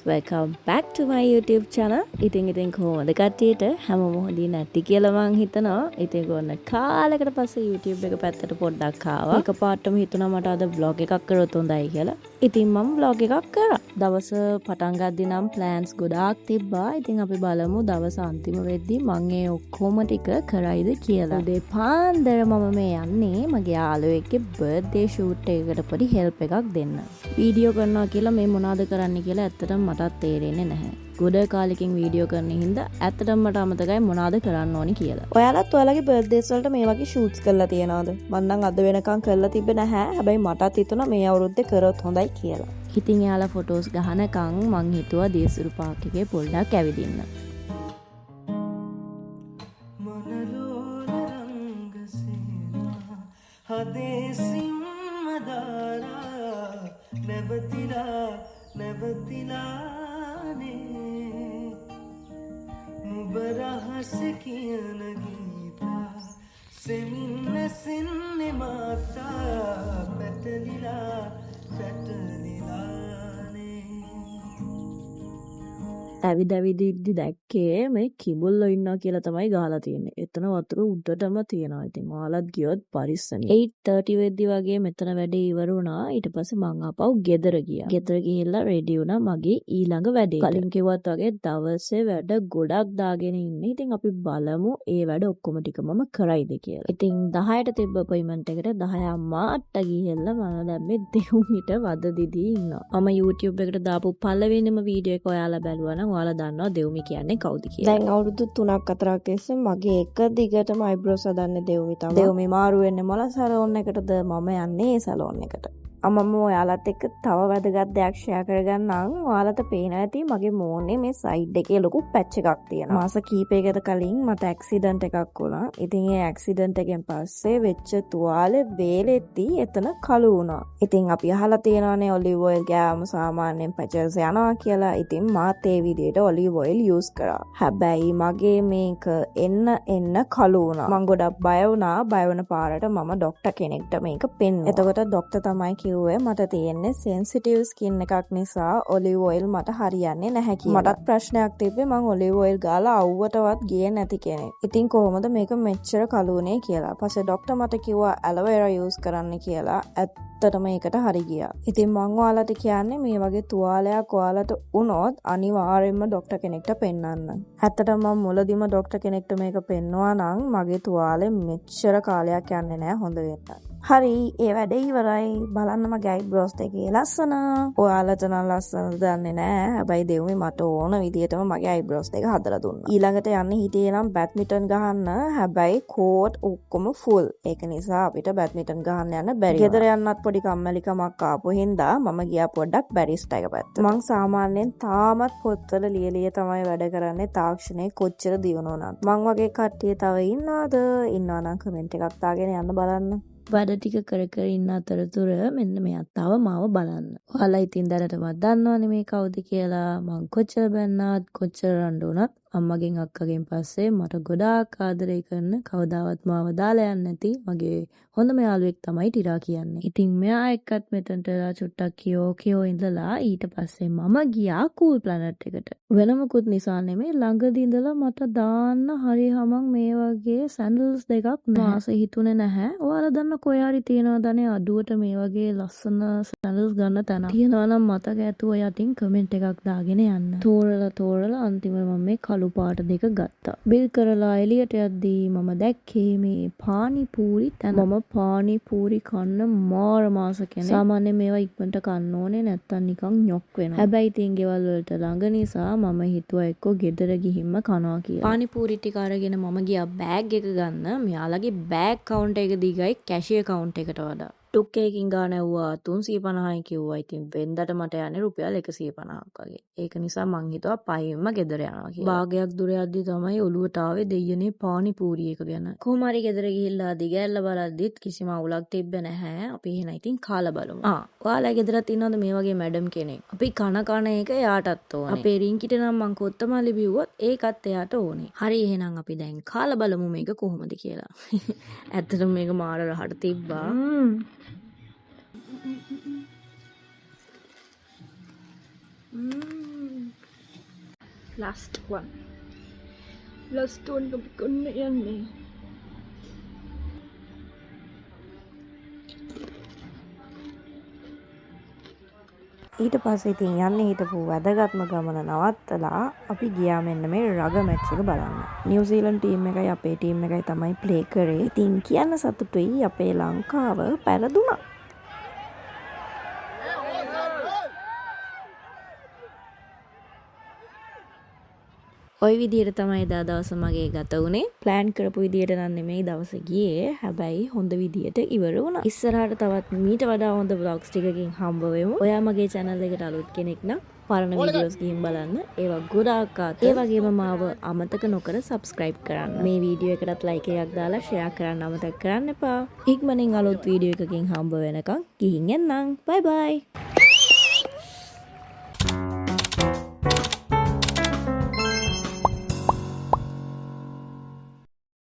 welcome back to my YouTube channel. ඉතින් කොහොමද කට්ටියට හැමෝම හොඳින් නැති කියලා මං හිතනවා. ඉතින් ගොන්න කාලයකට පස්සේ YouTube එක පැත්තට පොඩ්ඩක් ආවා. එකපාරටම හිතුණා මට අද vlog එකක් කරොත් හොඳයි කියලා. ඉතින් මම vlog එකක් කරා. දවස පටන් ගද්දි නම් plans ගොඩාක් තිබ්බා. ඉතින් අපි බලමු දවස අන්තිම වෙද්දි මං ඒ ඔක්කොම ටික කරයිද කියලා. උදේ පාන්දර මම මේ යන්නේ මගේ යාළුවෙක්ගේ birthday shoot එකකට පොඩි help එකක් දෙන්න. වීඩියෝ කරනවා කියලා මේ මොනවද කරන්න කියලා ඇත්තටම මටත් තේරෙන්නේ නැහැ. ගොඩ කාලෙකින් වීඩියෝ කරන හින්දා ඇත්තටම මට අමතකයි මොනවද කරන්න ඕනි කියලා. ඔයාලත් ඔයාලගේ බර්ත්ඩේස් වලට මේ වගේ ෂූට්ස් කරලා තියනවද? මම නම් අද වෙනකන් කරලා තිබ්බේ නැහැ. හැබැයි මටත් හිතුණා මේ අවුරුද්දේ කරොත් හොඳයි කියලා. ඉතින් එයාලා ෆොටෝස් ගහනකම් මං හිතුවා දේසුරු පාක් එකේ පොඩ්ඩක් ඇවිදින්න. मुबरहस कियन गीता सेमिन सिन्ने माता පැටලිලා ඇවිදවිදිද්දි දැක්කේ මේ කිඹුල්ලෝ ඉන්නවා කියලා තමයි ගහලා තියෙන්නේ. එතන වතුර උඩටම තියෙනවා. ඉතින් මාලත් ගියොත් පරිස්සමයි. 8:30 වෙද්දි වගේ මෙතන වැඩේ ඉවර වුණා. ඊට පස්සේ මං ආපහු ගෙදර ගියා. ගෙදර ගිහිල්ලා රෙඩි වුණා මගේ ඊළඟ වැඩේ. කලින් කිව්වත් වගේ දවසේ වැඩ ගොඩක් දාගෙන ඉන්නේ. ඉතින් අපි බලමු ඒ වැඩ ඔක්කොම ටික මම කරයිද කියලා. ඉතින් 10ට තිබ්බ අපොයින්ට්මන්ට් එකට 10:08ට ගිහිල්ලා මම දැන් මේ දෙවුමිට වද දිදී ඉන්නවා. මම YouTube එකට දාපු පළවෙනිම වීඩියෝ එක ඔයාලා බැලුවා නම් ඔයාලා දන්නවා දෙවුමි කියන්නේ කවුද කියලා. දැන් අවුරුදු 3ක් 4ක් තිස්සේ මගේ එක දිගටම අයිබ්‍රෝස් හදන්නේ දෙවුමි තමයි. දෙවුමි මාරු වෙන්නේ මොන සැලෝන් එකටද? මම යන්නේ ඒ සැලෝන් එකට. මම ඔයාලත් එක්ක තව වැදගත් දෙයක් ෂෙයා කරගන්නම්. ඔයාලට පේනවා ඇති මගේ මූණේ මේ සයිඩ් එකේ ලොකු පැච් එකක් තියෙනවා. මාස කීපයකට කලින් මට ඇක්සිඩන්ට් එකක් වුණා. ඉතින් ඒ ඇක්සිඩන්ට් එකෙන් පස්සේ වෙච්ච තුවාලේ වේලෙද්දි එතන කළු වුණා. ඉතින් අපි අහලා තියෙනවානේ ඔලිව් ඔයිල් ගෑවම සාමාන්‍යයෙන් පැචස් යනවා කියලා. ඉතින් මාත් ඒ විදිහට ඔලිව් ඔයිල් යූස් කරා. හැබැයි මගේ මේක එන්න කළු වුණා. මං ගොඩක් බය වුණා. බය වුණ පාරට මම ડોක්ටර් කෙනෙක්ට මේක පෙන්නුවා. එතකොට ડોක්ටර් තමයි මට තියෙන්නේ සෙන්සිටිව් ස්කින් එකක් නිසා ඔලිව් ඔයිල් මට හරියන්නේ නැහැ කියලා. මටත් ප්‍රශ්නයක් තිබ්බේ මං ඔලිව් ඔයිල් ගාලා අවුවටවත් ගියේ නැති කෙනෙක්. ඉතින් කොහොමද මේක මෙච්චර කළුනේ කියලා. පස්සේ ડોක්ටර් මට කිව්වා ඇලෝවෙරා යූස් කරන්න කියලා. ඇත්තටම ඒකට හරි ගියා. ඉතින් මං ඔයාලට කියන්නේ මේ වගේ තුවාලයක් ඔයාලට වුණොත් අනිවාර්යයෙන්ම ડોක්ටර් කෙනෙක්ට පෙන්නන්න. ඇත්තටම මම මුලදීම ડોක්ටර් කෙනෙක්ට මේක පෙන්නුවා නම් මගේ තුවාලේ මෙච්චර කාලයක් යන්නේ නැහැ හොඳ වෙන්න. හරි ඒ වැඩේ ඉවරයි. බලන්න මගේ අයිබ්‍රෝස් දෙකේ ලස්සන. ඔයාලට නම් ලස්සනද දන්නේ නැහැ. හැබැයි දෙවුමි මට ඕන විදිහටම මගේ අයිබ්‍රෝස් දෙක හදලා දුන්නා. ඊළඟට යන්නේ හිටියේ නම් බැඩ්මින්ටන් ගහන්න. හැබැයි කෝට් ඔක්කොම ෆුල්. ඒක නිසා අපිට බැඩ්මින්ටන් ගහන්න යන්න බැරි. ගෙදර යන්නත් පොඩි කම්මැලිකමක් ආපු හින්දා මම ගියා පොඩ්ඩක් බැරිස්ටා එක පැත්තට. මං සාමාන්‍යයෙන් තාමත් පොත්වල ලියලිය තමයි වැඩ කරන්නේ තාක්ෂණයේ කොච්චර දියුණු වුණත්. මං වගේ කට්ටිය තව ඉන්නවද? ඉන්නවා නම් කමෙන්ට් එකක් දාගෙන යන්න බලන්න. වැඩ ටික කර කර ඉන්න අතරතුර මෙන්න මෙයාත් තාව මාව බලන්න. ඔයාලා ඉතින් දැනටමත් දන්නවනේ මේ කවුද කියලා. මං කොච්චර බැන්නත් කොච්චර රණ්ඩු වුණත් අම්මගෙන් අක්කගෙන් පස්සේ මට ගොඩාක් ආදරය කරන කවදාවත් මාව දාලා යන්නේ නැති මගේ හොඳම යාළුවෙක් තමයි ටිරා කියන්නේ. ඉතින් මෙයා එක්කත් මෙතනට චුට්ටක් කියෝ ඉඳලා ඊට පස්සේ මම ගියා කූල් ප්ලැනට් එකට. වෙන මොකුත් නිසා නෙමෙයි ළඟදී ඉඳලා මට දාන්න හරි හමන් මේ වගේ සැන්ඩල්ස් දෙකක් මාස හිතුනේ නැහැ. ඔයාලා දන්න කොහේ හරි තියනවදනේ අඩුවට මේ වගේ ලස්සන සැන්ඩල්ස් ගන්න තැන. තියනවා නම් මතක ඇතුව යටින් කමෙන්ට් එකක් දාගෙන යන්න. තෝරලා අන්තිමට මම මේ කළු පාට දෙක ගත්තා. බිල් කරලා එළියට යද්දී මම දැක්කේ මේ පානිපූරි තැන. මම පානිපූරි කන්න මාර මාස කෙනෙක්. සාමාන්‍යයෙන් මේවා ඉක්මනට කන්න ඕනේ නැත්තම් නිකන් ñොක් වෙනවා. හැබැයි ඉතින් ගෙවල් වලට ළඟ නිසා මම හිතුවා එක්කෝ ගෙදර ගිහින්ම කනවා කියලා. පානිපූරි ටික අරගෙන මම ගියා බෑග් එක ගන්න. මෙයාලගේ බෑග් කවුන්ටර් එක දිගයි කැෂියර් කවුන්ටර් එකට වඩා. ටුක්කේකින් ගාන ඇව්වා 350යි කිව්වා. ඉතින් වෙන්දට මට යන්නේ රුපියල් 150ක් වගේ. ඒක නිසා මං හිතුවා පයින්ම ගෙදර යනවා කියලා. භාගයක් දුර යද්දි තමයි ඔළුවට ආවේ දෙයියනේ පානිපූරි එක ගැන. කොහොම හරි ගෙදර ගිහිල්ලා දිගැල්ල බලද්දිත් කිසිම අවුලක් තිබ්බේ නැහැ. අපි එහෙනම් ඉතින් කාලා බලමු. ඔයාලා ගෙදරත් ඉන්නවද මේ වගේ මැඩම් කෙනෙක්? අපි කන එක එයාටත් ඕනේ. අපේ රින්කිට නම් මං කොත්තමල්ලි බිව්වොත් ඒකත් එයාට ඕනේ. හරි එහෙනම් අපි දැන් කාලා බලමු මේක කොහොමද කියලා. ඇත්තටම මේක මාර රහට තිබ්බා. last one අපි කොන්න යන්නේ ඊට පස්සේ ඉතින් යන්නේ හිටපු වැදගත්ම ගමන නවත්තලා අපි ගියා මෙන්න මේ රග මැච් එක බලන්න. නිව්සීලන්ත ටීම් එකයි අපේ ටීම් එකයි තමයි ප්ලේ කරේ. ඉතින් කියන්න සතුටුයි අපේ ලංකාව පෙරදුනා. ඔය විදිහට තමයි එදා දවස මගේ ගත වුණේ. ප්ලෑන් කරපු විදිහට නම් නෙමෙයි දවස ගියේ. හැබැයි හොඳ විදිහට ඉවර වුණා. ඉස්සරහට තවත් මීට වඩා හොඳ vlogs ටිකකින් හම්බ වෙමු. ඔයා මගේ channel එකට අලුත් කෙනෙක් නම් පරණ වීඩියෝස් ගිහින් බලන්න. ඒවා ගොඩාක් ආත. ඒ වගේම මාව අමතක නොකර subscribe කරන්න. මේ වීඩියෝ එකටත් like එකක් දාලා share කරන්න අමතක කරන්න එපා. ඉක්මනින් අලුත් වීඩියෝ එකකින් හම්බ වෙනකන් ගිහින් එන්නම්. bye bye.